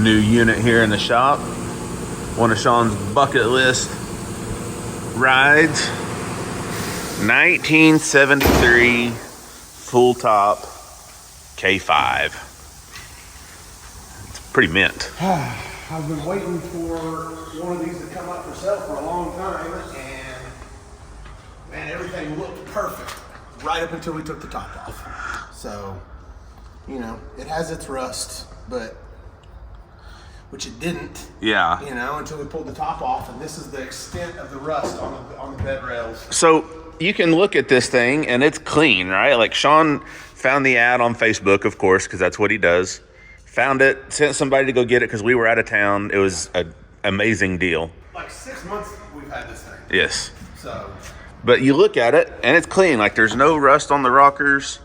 new unit here in the shop. One of Shawn's bucket list rides. 1973 FullTop K5. It's pretty mint. I've been waiting for one of these to come up for sale for a long time, and man, everything looked perfect right up until we took the top off. So, you know, it has its rust, but which it didn't. Yeah. You know, until we pulled the top off, and this is the extent of the rust on the bed rails. So you can look at this thing and it's clean, right? Like Shawn found the ad on Facebook, of course, because that's what he does. Found it, sent somebody to go get it because we were out of town. It was an amazing deal. Like 6 months we've had this thing. Yes. So. But you look at it and it's clean. Like there's no rust on the rockers.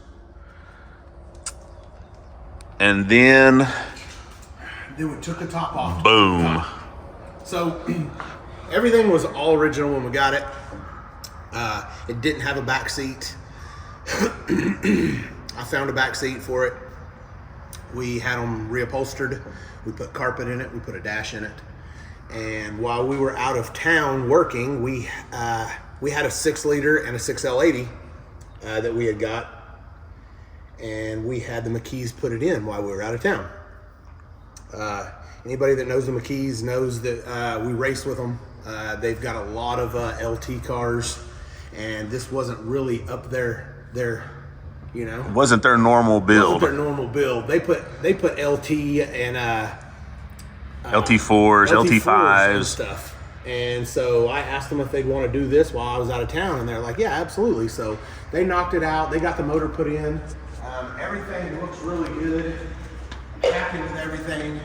And then we took the top off. Boom. So everything was all original when we got it. It didn't have a back seat. I found a back seat for it. We had them reupholstered. We put carpet in it. We put a dash in it. And while we were out of town working, we had a 6-liter and a 6L80 that we had got. And we had the McKees put it in while we were out of town. Anybody that knows the McKees knows that we race with them. They've got a lot of LT cars, and this wasn't really up their you know. It wasn't their normal build. Wasn't their normal build. They put LT and LT4s, LT5s and stuff. And so I asked them if they'd want to do this while I was out of town, and they're like, yeah, absolutely. So they knocked it out. They got the motor put in. Everything looks really good. Happy with everything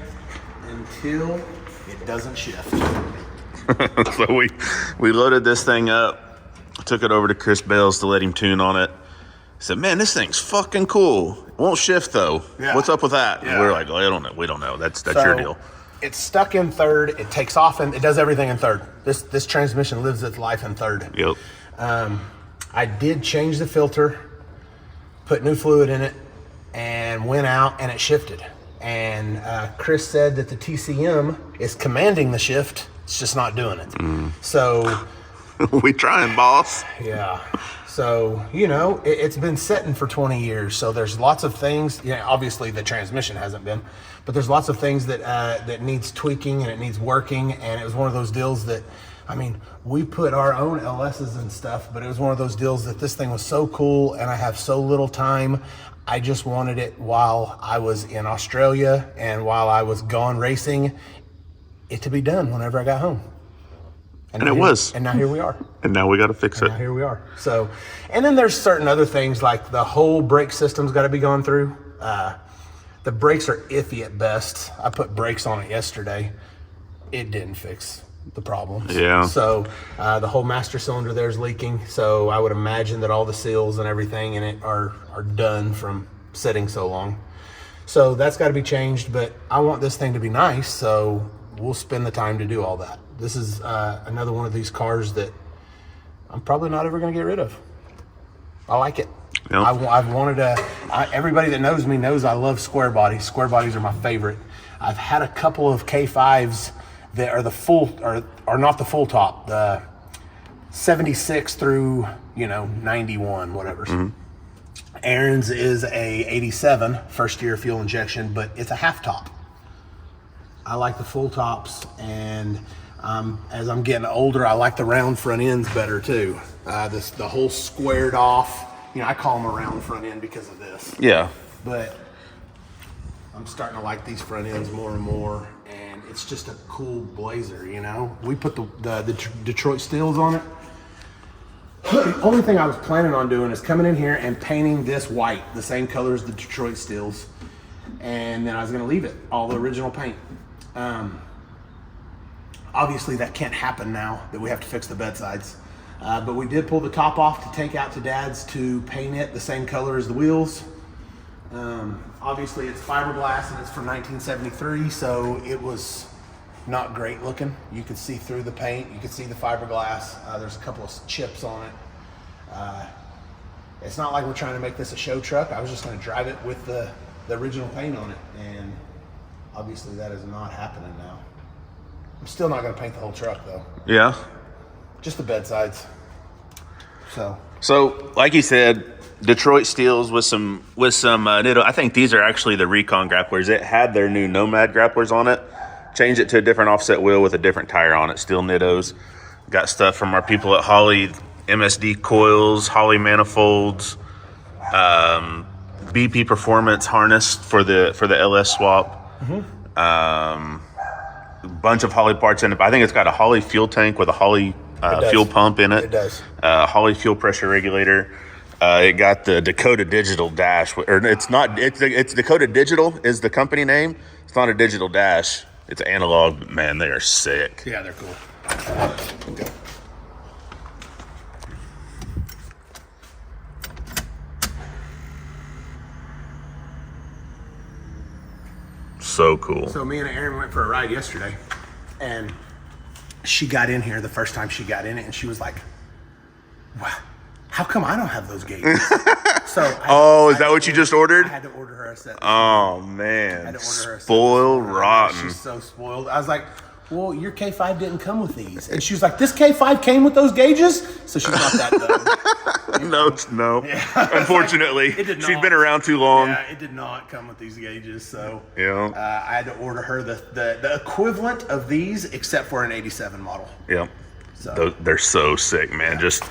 until it doesn't shift. So we loaded this thing up, took it over to Chris Bales to let him tune on it. He said, man, this thing's fucking cool. It won't shift though. Yeah. What's up with that? Yeah. And we're like, well, I don't know. We don't know. That's So, your deal. It's stuck in third. It takes off and it does everything in third. This transmission lives its life in third. Yep. I did change the filter, put new fluid in it, and went out and it shifted. And Chris said that the TCM is commanding the shift. It's just not doing it. So We trying, boss. yeah. So, you know, it's been sitting for 20 years. So there's lots of things, you know, obviously the transmission hasn't been, but there's lots of things that that needs tweaking and it needs working. And it was one of those deals that, I mean, we put our own LSs and stuff, but it was one of those deals that this thing was so cool and I have so little time. I just wanted it while I was in Australia and while I was gone racing, it to be done whenever I got home. And it was. And now here we are. And now we got to fix it. Now here we are. So, and then there's certain other things like the whole brake system's got to be gone through. The brakes are iffy at best. I put brakes on it yesterday. It didn't fix the problems. Yeah. So the whole master cylinder there is leaking. So I would imagine that all the seals and everything in it are done from sitting so long. So that's got to be changed. But I want this thing to be nice. So we'll spend the time to do all that. This is another one of these cars that I'm probably not ever going to get rid of. I like it. Yep. I've wanted to. Everybody that knows me knows I love square bodies. Square bodies are my favorite. I've had a couple of K5s that are the full, are not the full top. The 76 through 91, whatever. Mm-hmm. Aaron's is a 87 first year fuel injection, but it's a half top. I like the full tops, and as I'm getting older, I like the round front ends better too. The whole squared off, I call them a round front end because of this. Yeah. But I'm starting to like these front ends more and more, and it's just a cool blazer, We put the Detroit Steels on it. The only thing I was planning on doing is coming in here and painting this white, the same color as the Detroit Steels, and then I was going to leave it all the original paint. Obviously that can't happen now that we have to fix the bedsides, but we did pull the top off to take out to Dad's to paint it the same color as the wheels. Obviously it's fiberglass and it's from 1973, so it was not great looking. You could see through the paint, you could see the fiberglass. There's a couple of chips on it. It's not like we're trying to make this a show truck. I was just going to drive it with the original paint on it, and Obviously, that is not happening now. I'm still not going to paint the whole truck, though. Yeah. Just the bed sides. So, like you said, Detroit steels with some Nitto. I think these are actually the Recon grapplers. It had their new Nomad grapplers on it. Changed it to a different offset wheel with a different tire on it. Steel Nittos. Got stuff from our people at Holly, MSD coils, Holly manifolds, BP Performance harness for the LS swap. Bunch of Holly parts in it. I think it's got a Holly fuel tank with a Holly fuel pump in it. It does. Holly fuel pressure regulator. It got the Dakota Digital dash, or it's not. It's Dakota Digital is the company name. It's not a digital dash. It's analog. But man, they are sick. Yeah, they're cool. Okay. So cool. So me and Erin went for a ride yesterday, and she got in here the first time she got in it, and she was like, "Wow, how come I don't have those gauges?" So is that what you just ordered? I had to order her a set. Oh man, I had to order her a set. spoiled rotten. She's so spoiled. I was like, "Well, your K5 didn't come with these," and she was like, "This K5 came with those gauges," so she's not that dumb. No. Yeah. Unfortunately, It did she's not. been around too long. Yeah, it did not come with these gauges, so Yeah. I had to order her the equivalent of these, except for an '87 model. Yeah. So They're so sick, man. Just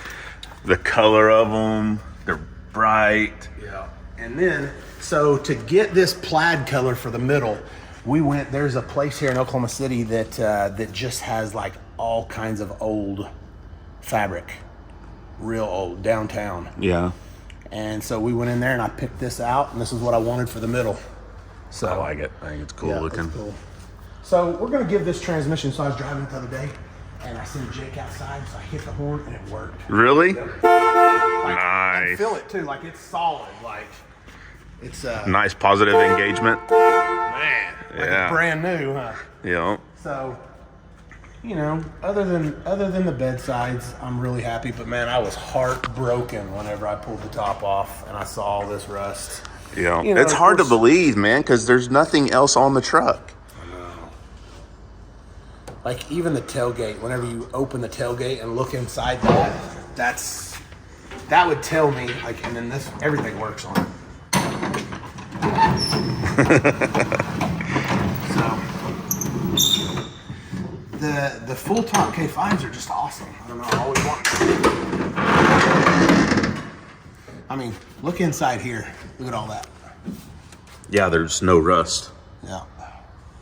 the color of them, they're bright. yeah, and then so to get this plaid color for the middle, we went. There's a place here in Oklahoma City that just has like all kinds of old fabric, real old downtown. Yeah. And so we went in there and I picked this out, and this is what I wanted for the middle. So I like it. I think it's cool looking. It's cool. So we're gonna give this transmission. So I was driving it the other day, and I seen Jake outside, so I hit the horn and it worked. Really? I Nice. feel it too, like it's solid, like it's Nice positive engagement. man, like Yeah. it's brand new, huh? Yeah. So, you know, other than the bed sides, I'm really happy. But man, I was heartbroken whenever I pulled the top off and I saw all this rust. Yeah. You know, It's of hard to course- believe, man, because there's nothing else on the truck. Like even the tailgate, whenever you open the tailgate and look inside that would tell me like, and then this everything works on it. So the FullTop K5s are just awesome. I don't know, I always want. I mean, look inside here. Look at all that. Yeah, there's no rust. Yeah,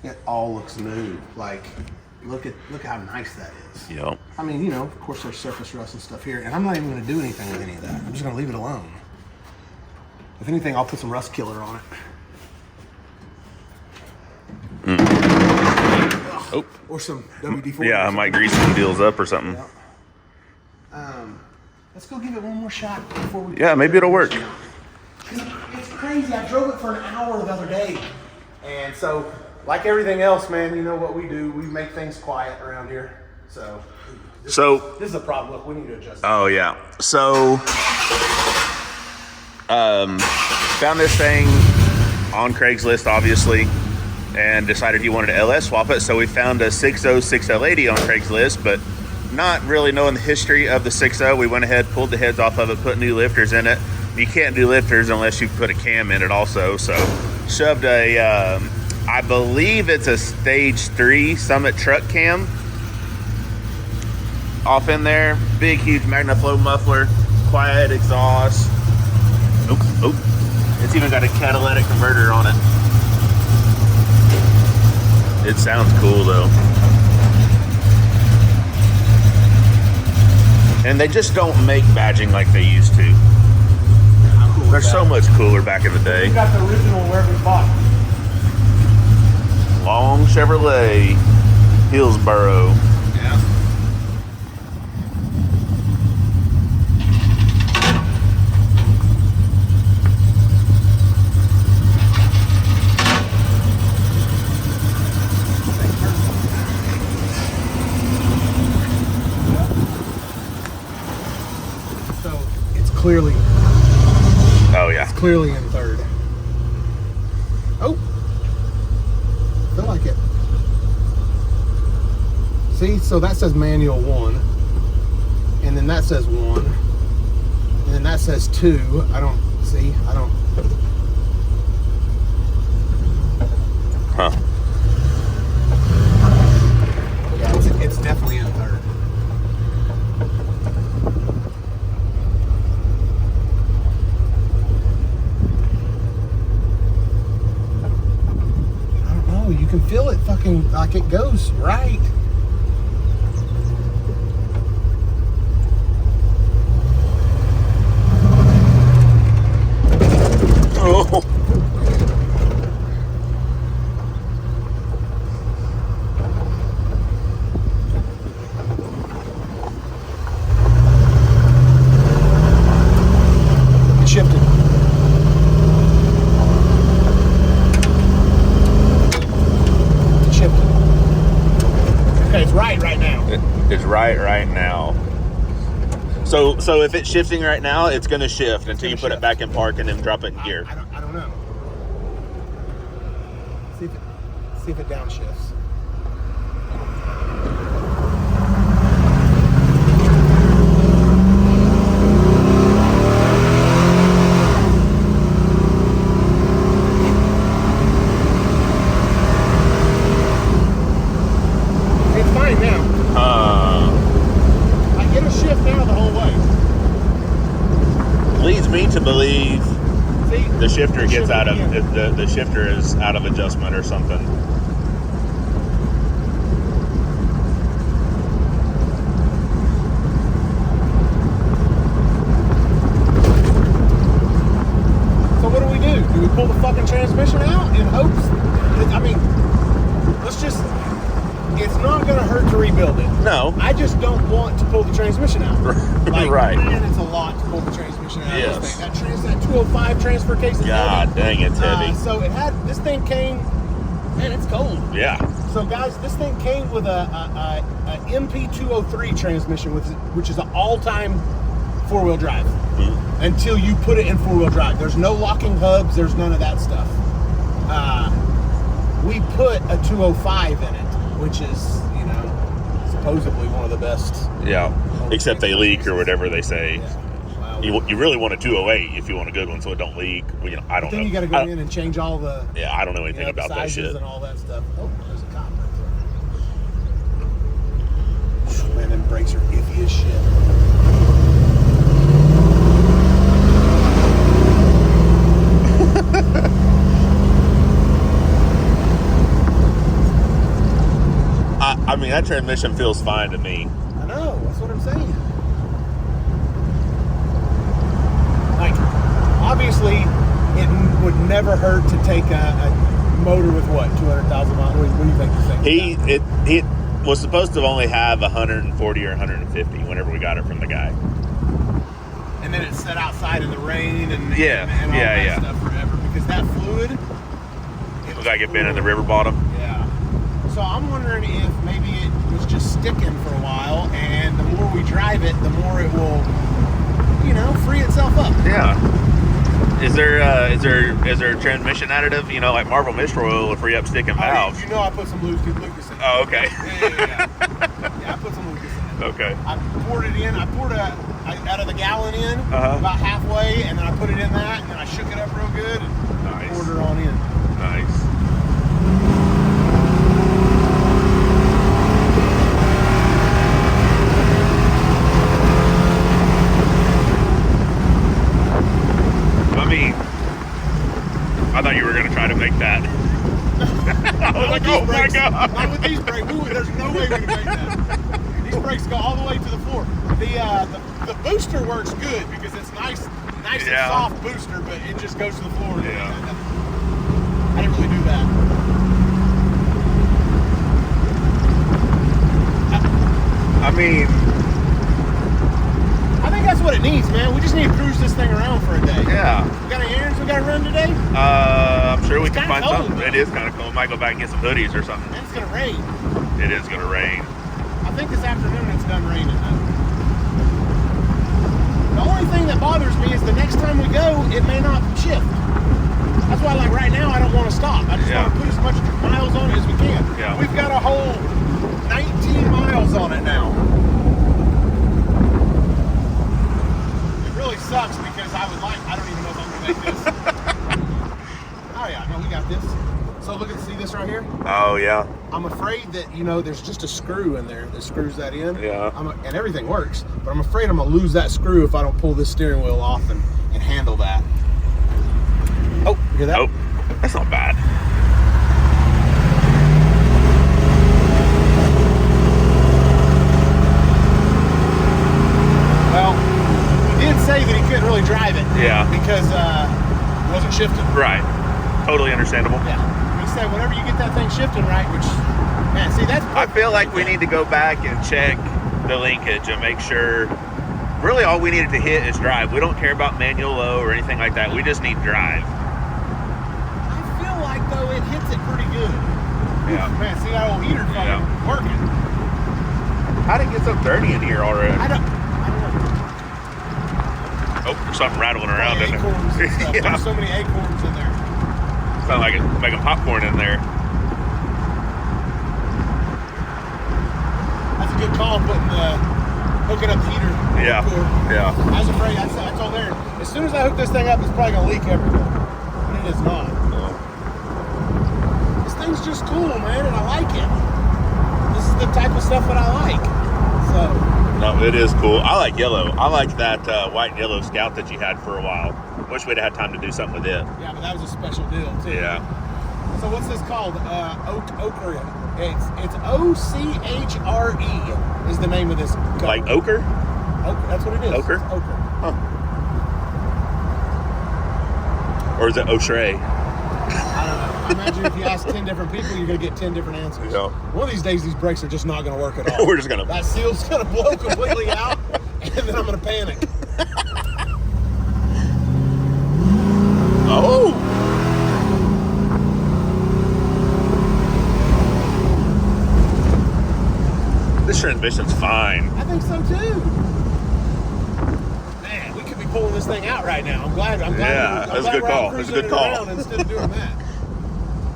it all looks new. Like, look how nice that is. Yeah. I mean, you know, of course there's surface rust and stuff here, and I'm not even going to do anything with any of that. I'm just going to leave it alone. If anything, I'll put some rust killer on it. Oh. Or some WD-40. Yeah, I might grease some deals up or something. Let's go give it one more shot before we. Yeah, maybe it'll work. It's crazy. I drove it for an hour the other day, and so like everything else, man, you know what we do? We make things quiet around here. So this is a problem. Look, we need to adjust. Oh yeah. So, found this thing on Craigslist, obviously, and decided he wanted to LS swap it. So we found a 6.0 6L80 on Craigslist, but not really knowing the history of the 6.0, we went ahead, pulled the heads off of it, put new lifters in it. You can't do lifters unless you put a cam in it also. So shoved a, I believe it's a stage 3 Summit truck cam off in there. Big, huge MagnaFlow muffler, quiet exhaust. It's even got a catalytic converter on it. It sounds cool though. And they just don't make badging like they used to. How cool is They're that? so much cooler back in the day. We got the original where we bought it. Long Chevrolet, Hillsboro. Yeah. So it's clearly Oh yeah. clearly in third. Oh. See, so that says manual 1, and then that says 1, and then that says 2. I don't. Huh. Yeah, it's definitely in third. I don't know. You can feel it fucking like it goes right. Oh. It shifted. It shifted. Okay, it's right now. It's right now. So if it's shifting right now, it's going to shift until you put it back in park and then drop it in gear. I don't know. See if it downshifts. It's fine now. It'll shift now the whole way. Leads me to believe See? the shifter gets out of again. the shifter is out of adjustment or something. So what do we do? Do we pull the fucking transmission out in hopes? I mean, let's just. It's not going to hurt to rebuild it. No. I just don't want to pull the transmission out. Like, Right. Man, it's a lot to pull the transmission out Yes. of this thing. That 205 transfer case is God heavy. dang, it's heavy. So this thing came. Man, it's cold. Yeah. So guys, this thing came with a MP203 transmission, which is an all-time four-wheel drive. Mm-hmm. Until you put it in four-wheel drive. There's no locking hubs. There's none of that stuff. We put a 205 in it, which is, supposedly one of the best. Yeah. Except they leak or whatever they say. Yeah. Well, You really want a 208 if you want a good one, so it don't leak. Well, I don't know. then you got to go in and change all the. Yeah, I don't know anything the about that sizes shit. and all that stuff. Oh, there's a cop right there. Man, them brakes are iffy as shit. I mean, that transmission feels fine to me. I know, that's what I'm saying. Like, obviously, it would never hurt to take a motor with what, 200,000 miles? What do you think this thing? He was supposed to only have 140 or 150 whenever we got it from the guy. And then it sat outside in the rain and all Yeah. that stuff forever because that fluid. Looks like it been in the river bottom. Yeah. So I'm wondering if maybe it was just sticking for a while, and the more we drive it, the more it will, free itself up. Yeah. Is there a transmission additive? Like Marvel Mistral Oil will free up sticking valves. I put some Lucas in it. Oh, okay. Yeah. Yeah, I put some Lucas in it. Okay. I poured it in. I poured out of the gallon in about halfway, and then I put it in that, and then I shook it up real good and poured her on in. Nice. I thought you were going to try to make that. I was like, oh my God. Not with these brakes. There's no way we can make that. These brakes go all the way to the floor. The booster works good because it's nice and soft booster, but it just goes to the floor. Yeah. I didn't really do that. I mean, I think that's what it needs, man. We just need to cruise this thing around for a day. yeah. We got any errands we got to run today? I'm sure we can kinda find cold, something. though. It is kind of cold. Might go back and get some hoodies or something. And it's going to rain. It is going to rain. I think this afternoon it's done raining, though. The only thing that bothers me is the next time we go, it may not shift. That's why, like right now, I don't want to stop. I just want to put as much miles on it as we can. Yeah. We've got a whole 19-mile I'm afraid that, there's just a screw in there that screws that in. Yeah. And everything works, but I'm afraid I'm gonna lose that screw if I don't pull this steering wheel off and handle that. Oh, you hear that? Oh, that's not bad. Well, he did say that he couldn't really drive it. Yeah. Because it wasn't shifting. Right. Totally understandable. Yeah. He said whenever you get that thing shifting right, which, man, see, that's... I feel like we need to go back and check the linkage and make sure. Really, all we needed to hit is drive. We don't care about manual low or anything like that. We just need drive. I feel like, though, it hits it pretty good. Yeah. Man, see that old heater fucking working. How'd it get so dirty in here already? I don't know. Oh, there's something rattling around in Acorns and stuff. there. There's so many acorns in there. Sound like it's making popcorn in there. That's a good call, hooking up the heater. Yeah. Cool. Yeah. I was afraid. I told Aaron, as soon as I hook this thing up, it's probably gonna leak everywhere. But it is not. This thing's just cool, man, and I like it. This is the type of stuff that I like. So. No, it is cool. I like yellow. I like that white and yellow Scout that you had for a while. Wish we'd had time to do something with it. Yeah, but that was a special deal too. Yeah. So what's this called? Ochre. It's OCHRE is the name of this color. Like ochre? Ochre, that's what it is. Ochre? Ochre. Huh. Or is it O'Shea? I don't know. I imagine if you ask 10 different people, you're going to get 10 different answers. Yeah. One of these days, these brakes are just not going to work at all. We're just going to... That seal's going to blow completely out, and then I'm going to panic. Oh! This transmission's fine. I think so too. Man, we could be pulling this thing out right now. I'm glad. Yeah, that's a good call. That's a good call. Instead of doing that,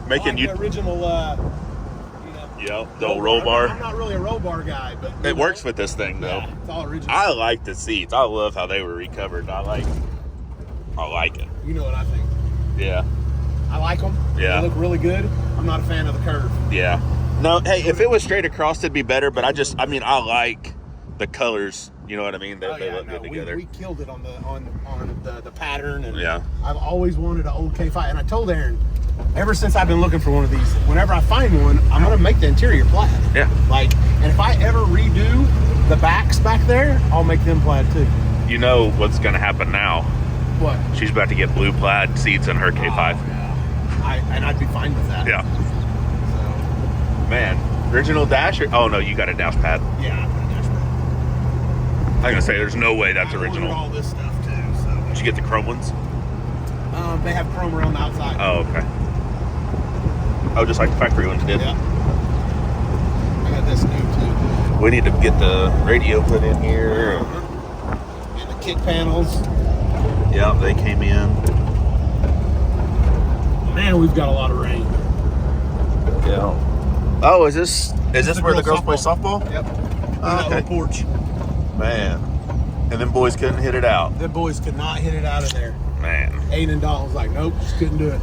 Making the original, yeah, the old roll bar. I'm not really a roll bar guy, but It works with this thing though. Yeah, it's all original. I like the seats. I love how they were recovered. I like it. You know what I think? Yeah. I like them. Yeah. They look really good. I'm not a fan of the curve. Yeah. No, hey, if it was straight across, it'd be better. But I like the colors. You know what I mean? They look good together. We killed it on the pattern, and Yeah. I've always wanted an old K5, and I told Aaron, ever since I've been looking for one of these, whenever I find one, I'm gonna make the interior plaid. Yeah. And if I ever redo the backs back there, I'll make them plaid too. You know what's going to happen now? What? She's about to get blue plaid seats in her K5. Oh, yeah. I'd be fine with that. Yeah. So, Man, original dasher. Oh no, you got a dash pad. yeah, I put a dash pad. I'm gonna say there's no way that's I ordered original. all this stuff too. So Did you get the chrome ones? they have chrome around the outside. Oh, okay. Oh, just like the factory ones did. Yeah. I got this new too. We need to get the radio put in here. And the kick panels. Yeah, they came in. Man, we've got a lot of rain. Yeah. Oh, is this where the girls play softball? Yep. Oh, okay. That little porch. Man. And then boys couldn't hit it out. The boys could not hit it out of there. Man. Aiden and Dalton was like, nope, just couldn't do it.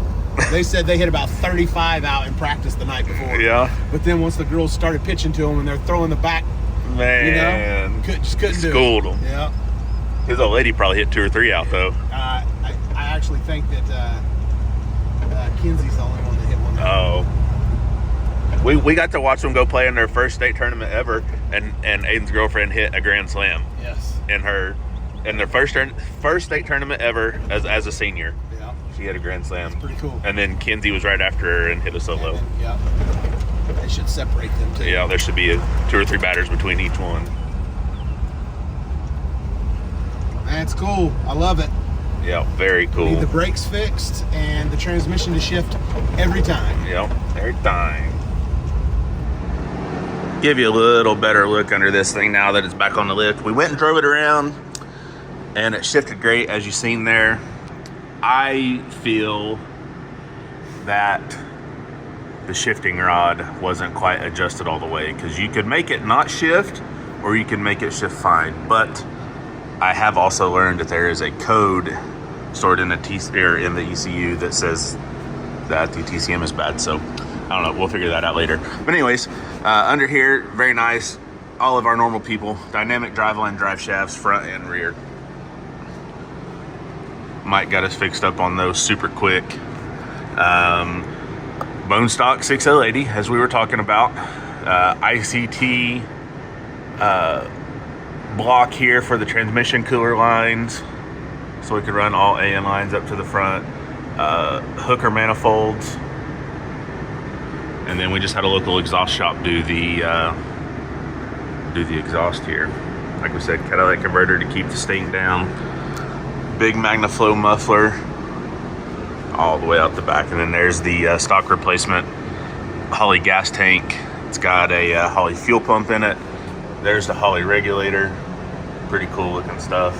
They said they hit about 35 out in practice the night before. Yeah. But then once the girls started pitching to them and they're throwing the back, Man. just couldn't do it. Schooled them. Yeah. His old lady probably hit 2 or 3 out though. I actually think that Kinsey's the only one that hit one. Oh. We got to watch them go play in their first state tournament ever, and Aiden's girlfriend hit a grand slam Yes. in their first state tournament ever as a senior. Yeah. She hit a grand slam. Pretty cool. And then Kinsey was right after her and hit a solo. And then, yeah. They should separate them too. Yeah, there should be 2 or 3 batters between each one. That's cool. I love it. Yeah, very cool. Need the brakes fixed and the transmission to shift every time. Yep, every time. Give you a little better look under this thing now that it's back on the lift. We went and drove it around and it shifted great, as you've seen there. I feel that the shifting rod wasn't quite adjusted all the way, because you could make it not shift or you can make it shift fine. But I have also learned that there is a code stored in the ECU that says that the TCM is bad. So I don't know. We'll figure that out later. But anyways, under here, very nice. All of our normal people. Dynamic driveline drive shafts, front and rear. Mike got us fixed up on those super quick. Bone stock 6080, as we were talking about. ICT block here for the transmission cooler lines, so we could run all AN lines up to the front. Hooker manifolds, and then we just had a local exhaust shop do the exhaust here. Like we said, catalytic converter to keep the stink down. Big MagnaFlow muffler all the way out the back, and then there's the stock replacement Holley gas tank. It's got a Holley fuel pump in it. There's the Holley regulator. Pretty cool looking stuff.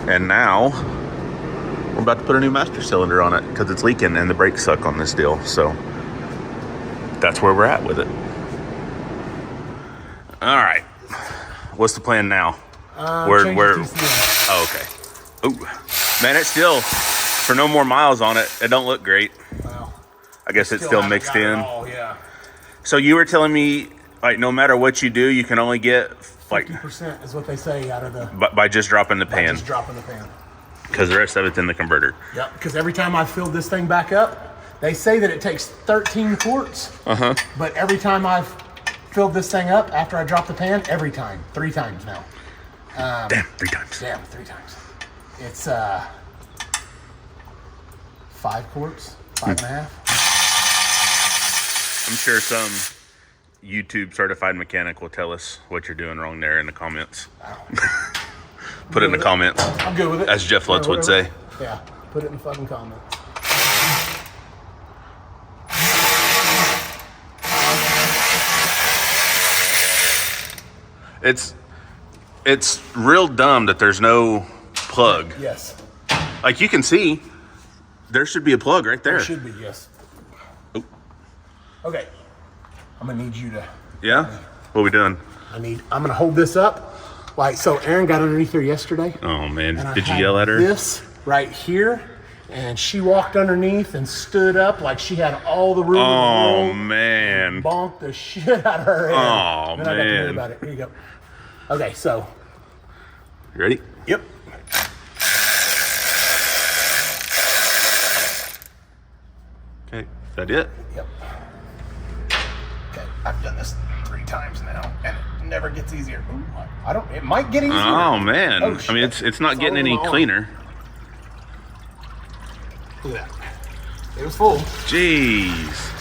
And now we're about to put a new master cylinder on it because it's leaking and the brakes suck on this deal. So that's where we're at with it. All right. What's the plan now? Oh, okay. Oh, man, it's still, for no more miles on it, it don't look great. Well, I guess it's still mixed in. Oh, yeah. So you were telling me, like, no matter what you do, you can only get like 50% is what they say out of the. By just dropping the pan. Just dropping the pan. Because the rest of it's in the converter. Yep. Because every time I filled this thing back up, they say that it takes 13 quarts. But every time I've filled this thing up after I drop the pan, every time, 3 times now. Damn, 3 times. Damn, 3 times. It's 5 quarts, 5.5. I'm sure some YouTube certified mechanic will tell us what you're doing wrong there in the comments. Put it in the comments. I'm good with it. As Jeff Lutz would say. Yeah, put it in the fucking comments. It's real dumb that there's no plug. Yes. Like you can see, there should be a plug right there. There should be, yes. Oh. Okay. I'm gonna need you to. Yeah? What are we doing? I'm gonna hold this up. Like, so Erin got underneath there yesterday. Oh man, and did you I yell at her? This right here, and she walked underneath and stood up like she had all the room. Oh man. Bonked the shit out of her head. Oh then I got to hear man. about it. Here you go. Okay, so. You ready? Yep. Okay, is that it? Yep. Okay, I've done this 3 times now, and it never gets easier. Ooh, I don't. It might get easier. Oh man. Oh, I mean, it's not getting any cleaner. Look at that. It was full. Jeez.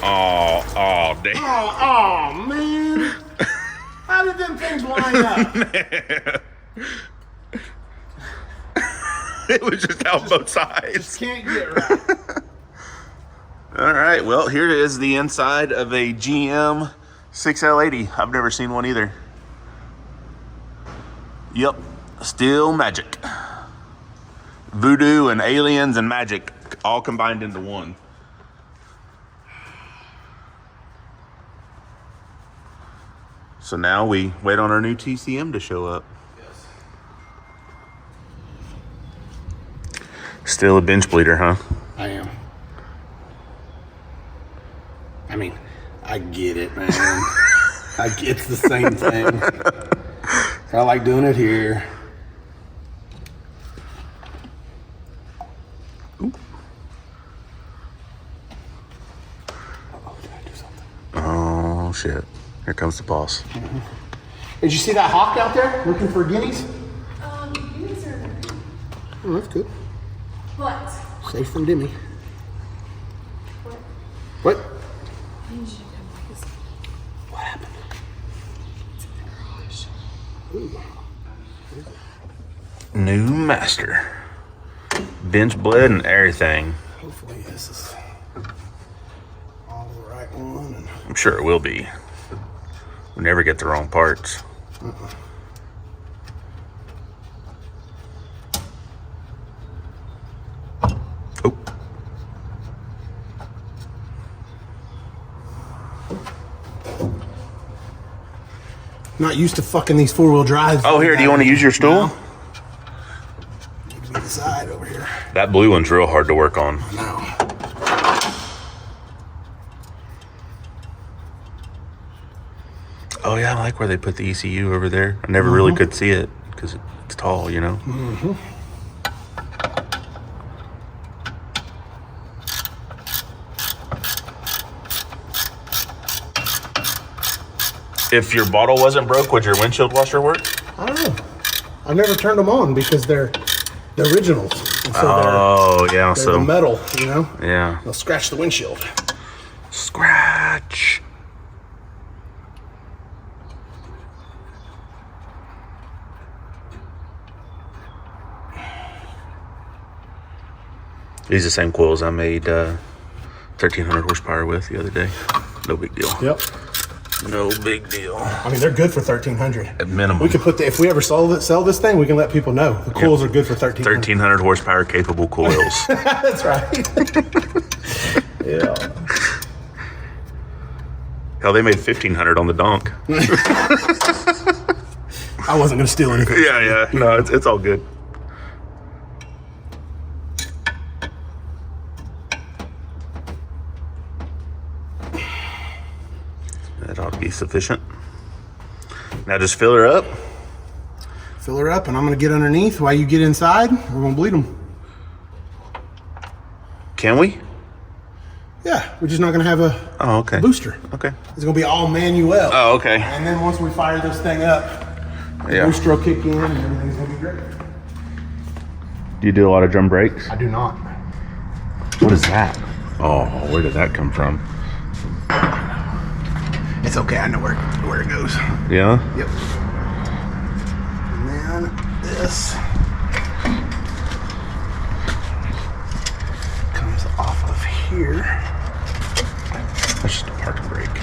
Oh, damn. Oh, man. How did them things line up? It was just out both sides. Just can't get right. All right, well, here is the inside of a GM 6L80. I've never seen one either. Yep, still magic. Voodoo and aliens and magic all combined into one. So now we wait on our new TCM to show up. Yes. Still a bench bleeder, huh? I am. I mean, I get it, man. It's the same thing. I like doing it here. Ooh. Uh-oh, did I do something? Oh, shit. Here comes the boss. Mm-hmm. Did you see that hawk out there looking for guineas? Guineas are... Oh, that's good. What? Safe from Demi. What? What? I need you to come like this. What happened? It's in the garage. Ooh. New master. Bench bled and everything. Hopefully this is all the right one. And I'm sure it will be. We never get the wrong parts. Oh. not used to fucking these 4-wheel drives. Oh, here, do you want to use your stool? No. Give me the side over here. That blue one's real hard to work on. No. Oh yeah, I like where they put the ECU over there. I never really could see it because it's tall, you know. If your bottle wasn't broke, would your windshield washer work? I don't know. I've never turned them on because they're originals. And so yeah, they're the metal, you know? Yeah. They'll scratch the windshield. Scratch. These are the same coils I made 1,300 horsepower with the other day. No big deal. Yep. No big deal. I mean, they're good for 1,300 at minimum. We could put if we ever sell this thing, we can let people know the coils are good for 1,300. 1,300 horsepower capable coils. That's right. Yeah. Hell, they made 1,500 on the donk. I wasn't gonna steal anything. Yeah. No, it's all good. That ought to be sufficient. Now just fill her up. Fill her up, and I'm gonna get underneath while you get inside. We're gonna bleed them. Can we? Yeah, we're just not gonna have a Okay. booster. Okay. It's gonna be all manual. Oh, okay. And then once we fire this thing up, the Yeah. booster will kick in, and everything's gonna be great. Do you do a lot of drum brakes? I do not. What is that? Oh, where did that come from? It's okay. I know where it goes. Yeah? Yep. And then this comes off of here. That's just a parking brake.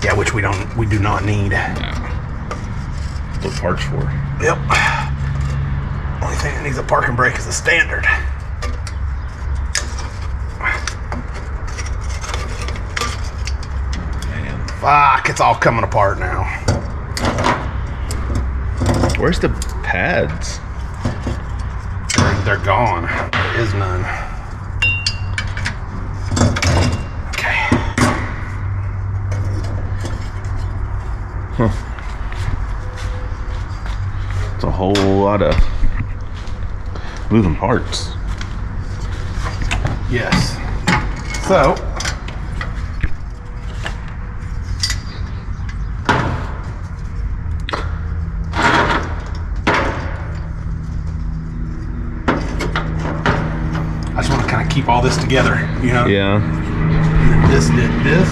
Yeah, which we do not need. What parts for? Yep. Only thing that needs a parking brake is a standard. Man. Fuck, it's all coming apart now. Where's the pads? They're gone. There is none. Okay. It's a whole lot of moving parts. Yes. So, I just want to kind of keep all this together, you know? Yeah. This did this.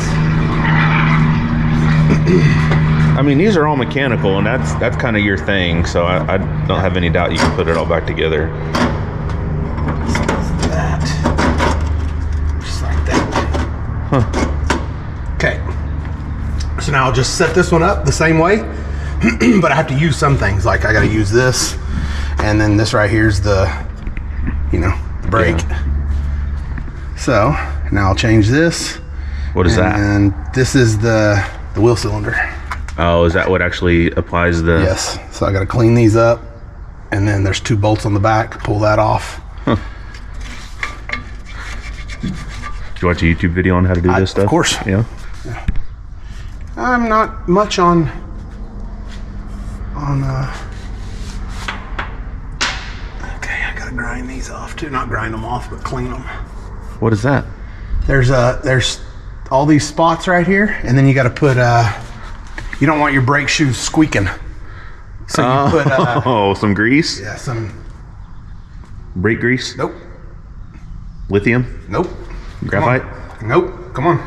I mean, these are all mechanical, and that's kind of your thing, so I don't have any doubt you can put it all back together. That. Just like that. Huh. Okay. So now I'll just set this one up the same way, but I have to use some things. Like I got to use this, and then this right here's the, brake. Yeah. So now I'll change this. What is that? And this is the wheel cylinder. Oh, is that what actually applies the... Yes. So I got to clean these up, and then there's 2 bolts on the back. Pull that off. Huh. Did you watch a YouTube video on how to do this stuff? Of course. Yeah. I'm not much on okay, I gotta grind these off too. Not grind them off, but clean them. What is that? There's all these spots right here, and then you gotta put you don't want your brake shoes squeaking. So you put some grease? yeah, some Brake grease? nope. Lithium? Nope. Graphite? Come on. Nope. Come on.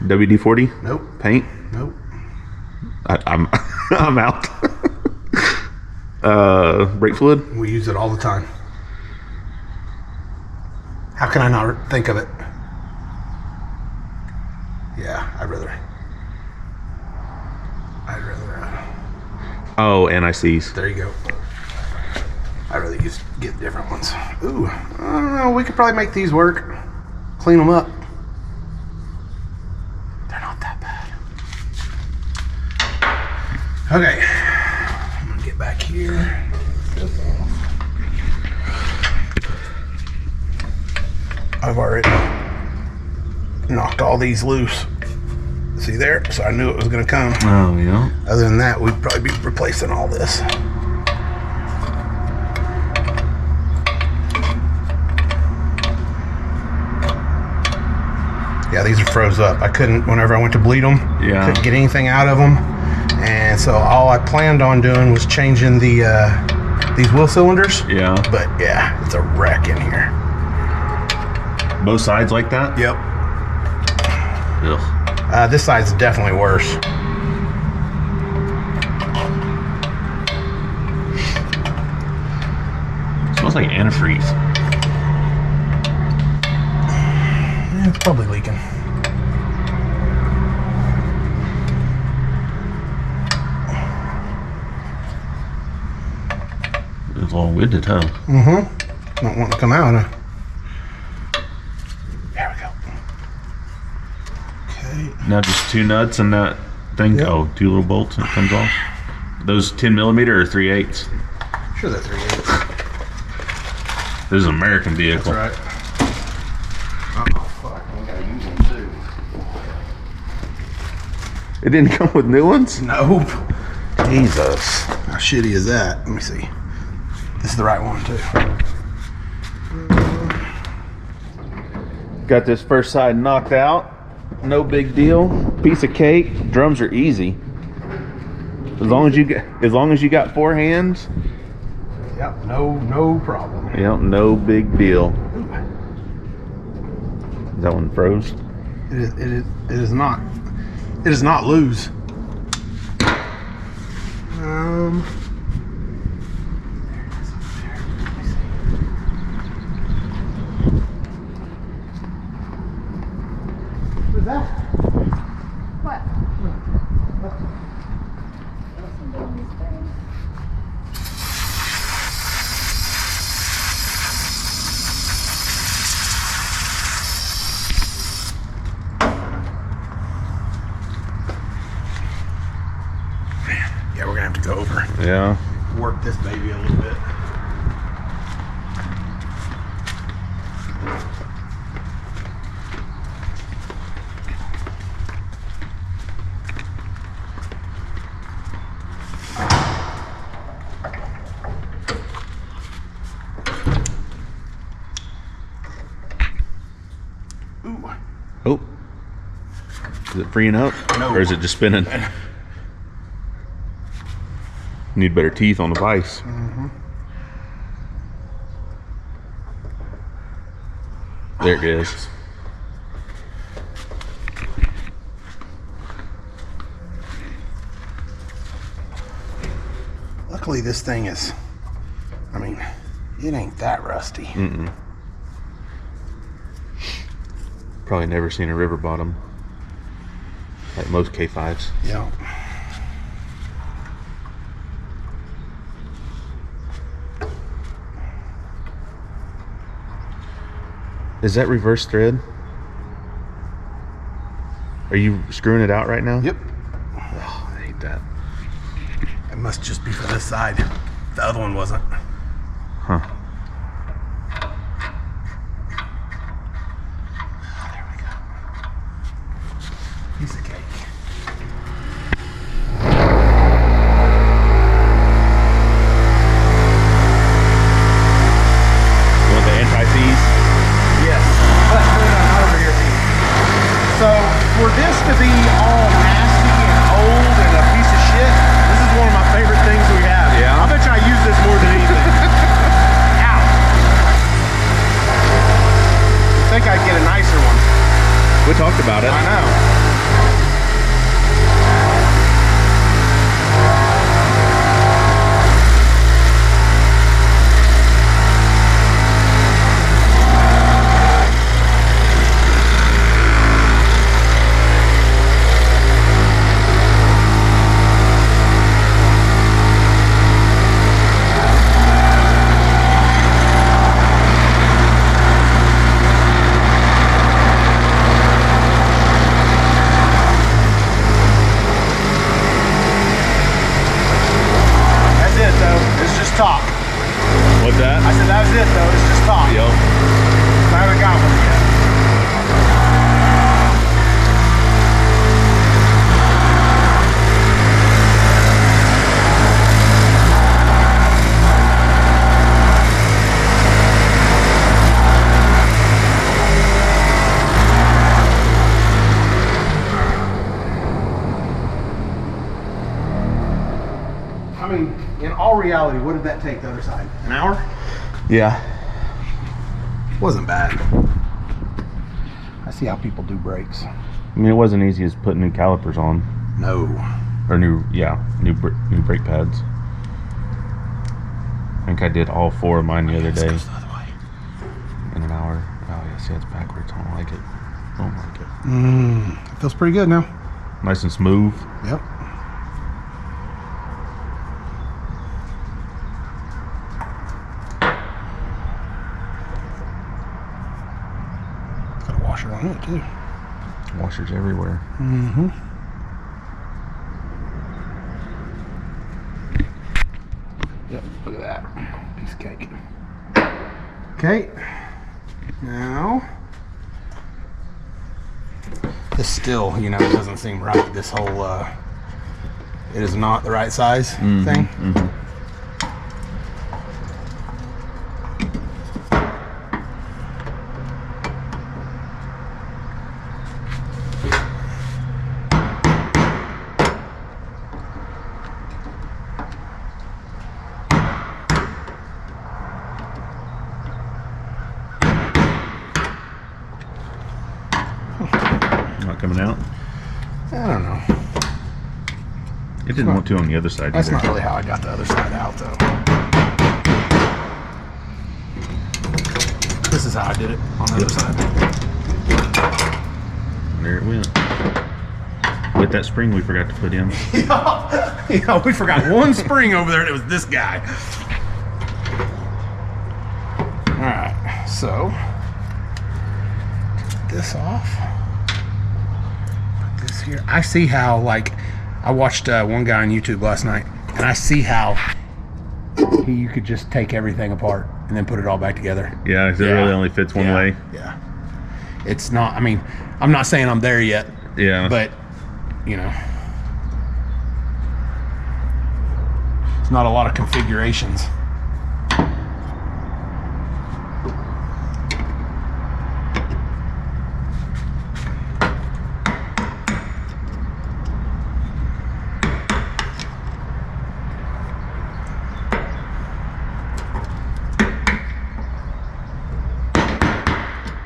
WD-40? Nope. Paint? Nope. I'm I'm out. Brake fluid? We use it all the time. How can I not think of it? Yeah, I'd rather. Oh, NICs. There you go. I'd rather get different ones. Ooh, I don't know. We could probably make these work. Clean them up. They're not that bad. Okay. I'm gonna get back here. I've already knocked all these loose. So See there? So I knew it was going to come. Oh, yeah. Other than that, we'd probably be replacing all this. Yeah, these are froze up. I couldn't, whenever I went to bleed them, couldn't get anything out of them. And so all I planned on doing was changing the these wheel cylinders. Yeah. But yeah, it's a wreck in here. Both sides like that? Yep. Ugh. This side's definitely worse. Smells like antifreeze. Yeah, it's probably leaking. It's all winded, huh? Mm-hmm. Don't want to come out, huh? There we go. Okay. Now just 2 nuts and that thing. Yep. Oh, 2 little bolts and it comes off. Those 10mm or 3/8? Sure, that's 3/8. This is an American vehicle. That's right. Oh, fuck. We gotta use them too. It didn't come with new ones? Nope. Jesus. How shitty is that? Let me see. This is the right one, too. Got this first side knocked out. No big deal. Piece of cake. Drums are easy. As long as you got 4 hands. Yep, no problem. Yep, no big deal. Is that one froze? It is not. It is not loose. What is that? What? Yeah, we're gonna have to go over. Yeah. Work this baby a little bit. Ooh. Oh. Is it freeing up? No. Or is it just spinning? Need better teeth on the vise. There it is. Luckily, this thing is, I mean, it ain't that rusty. Mm-mm. Probably never seen a river bottom like most K5s. Yeah. Is that reverse thread? Are you screwing it out right now? Yep. Oh, I hate that. It must just be for this side. The other one wasn't. Huh. There we go. Piece of cake. You want the anti-seize? Yes. But no, not over here. So for this to be all nasty and old and a piece of shit, this is one of my favorite things we have. Yeah? I bet you I use this more than anything. Ow. I think I'd get a nicer one. We talked about it. I know. Top. What's that? I said that was it though, it's just top. Yo. I haven't got one yet. I mean, in all reality, what did that take the other side? An hour? Yeah. Wasn't bad. I see how people do brakes. I mean, it wasn't easy as putting new calipers on. No. Or new brake pads. I think I did all 4 of mine the other day. Goes the other way. In an hour. Oh yeah, see, it's backwards. I don't like it. It feels pretty good now. Nice and smooth. Yep. Got a washer on it too. Washers everywhere. Mm-hmm. Yep, look at that. Piece of cake. Okay. Now, this still, you know, doesn't seem right. This whole, it is not the right size thing. Mm-hmm. Not coming out? I don't know. It didn't want to on the other side That's either. not really how I got the other side out, though. This is how I did it on the other side. There it went. With that spring we forgot to put in. Yeah, we forgot one spring over there, and it was this guy. All right, so take this off. Put this here. I see how, like, I watched one guy on YouTube last night, and I see how you could just take everything apart and then put it all back together. Yeah, 'cause it really only fits one way. Yeah. It's not, I mean, I'm not saying I'm there yet, Yeah. but, you know, it's not a lot of configurations.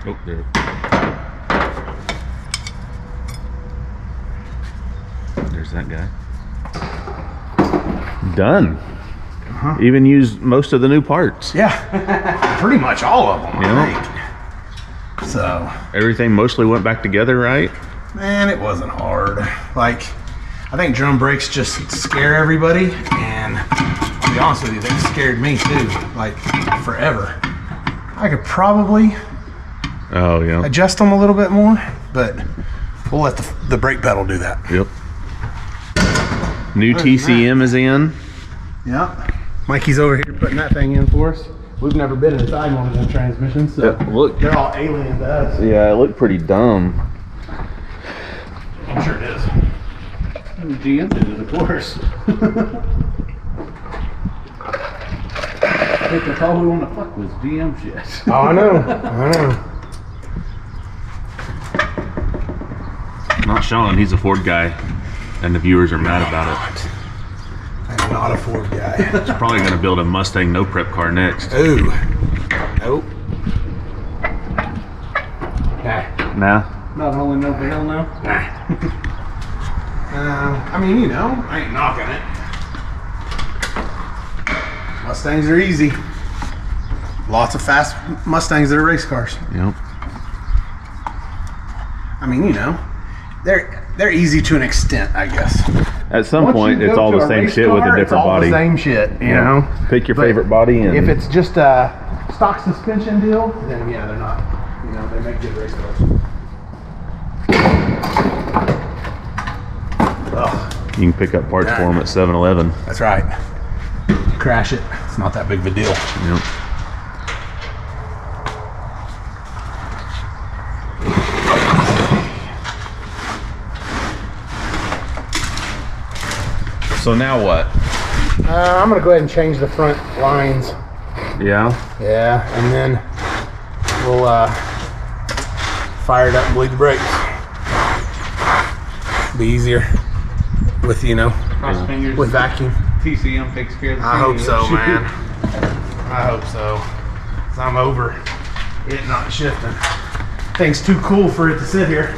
Oh, there. There's that guy. Done. Even used most of the new parts. Yeah, pretty much all of them, Yeah. I think. So, Everything mostly went back together, right? man, it wasn't hard. Like, I think drum brakes just scare everybody, and to be honest with you, they scared me too, like, forever. I could probably Oh, yeah. adjust them a little bit more, but we'll let the brake pedal do that. Yep. New TCM is in. Yeah. Mikey's over here putting that thing in for us. We've never been inside one of them transmissions, so Yeah, look. they're all alien to us. Yeah, it looked pretty dumb. I'm sure it is. GM did it, of course. I think that's all we want to fuck was GM shit. Oh, I know. I know. Not Shawn, he's a Ford guy, and the viewers are mad about it. I'm not a Ford guy. He's probably going to build a Mustang no prep car next. Ooh. Nope. Nah. Nah. Not only no for hell no. Nah. I mean, you know, I ain't knocking it. Mustangs are easy. Lots of fast Mustangs that are race cars. Yep. I mean, you know, they're easy to an extent, I guess. At some Once point, you it's go all to the a same race shit with car, a it's different all body. the same shit, you know. Pick your But favorite body and if it's just a stock suspension deal, then yeah, they're not. You know, they make good race cars. Ugh, you can pick up parts for them at 7-Eleven. that's right. Crash it. It's not that big of a deal. Yep. So now what? I'm gonna go ahead and change the front lines. Yeah. Yeah, and then we'll fire it up and bleed the brakes. Be easier with, you know, Cross fingers. with vacuum. TCM takes care of the I hope sand so, shit. man. I hope so. 'Cause I'm over it not shifting. Thing's too cool for it to sit here.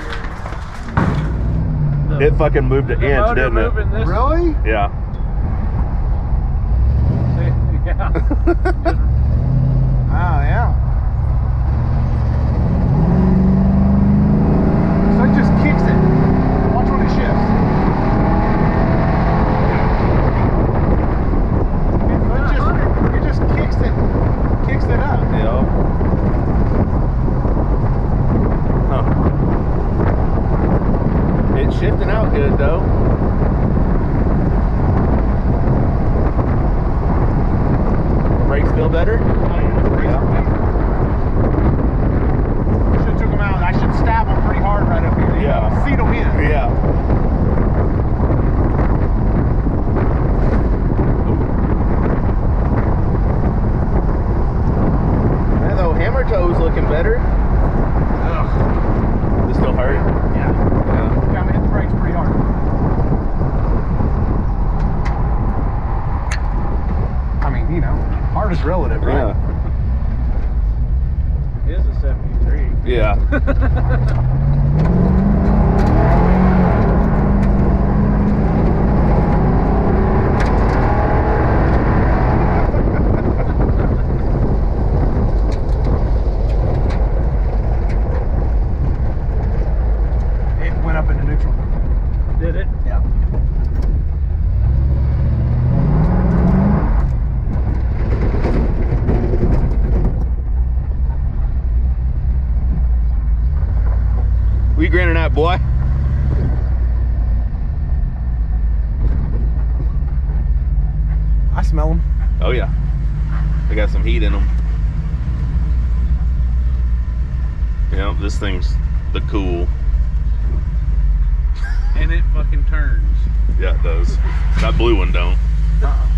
It fucking moved an inch, Motor didn't it? moving this. Really? Yeah. Yeah. Oh, yeah. So it just kicks it. Watch when it shifts. It just kicks it. Kicks it up. Yeah. Huh. It's shifting out good though. Brakes feel better? Should took them out. I should stab them pretty hard right up here. Yeah. Feed them in. Yeah. Man, though, hammer toe's looking better. Ugh. This still hurt? Yeah. Yeah. Gotta hit the brakes pretty hard. I mean, you know, hard is relative, right? Yeah. It is a 73. Yeah. It went up into neutral. Did it? Yeah. We grinning at, boy? I smell them. Oh yeah. They got some heat in them. Yeah, this thing's the cool. And it fucking turns. Yeah, it does. That blue one don't. Uh-uh.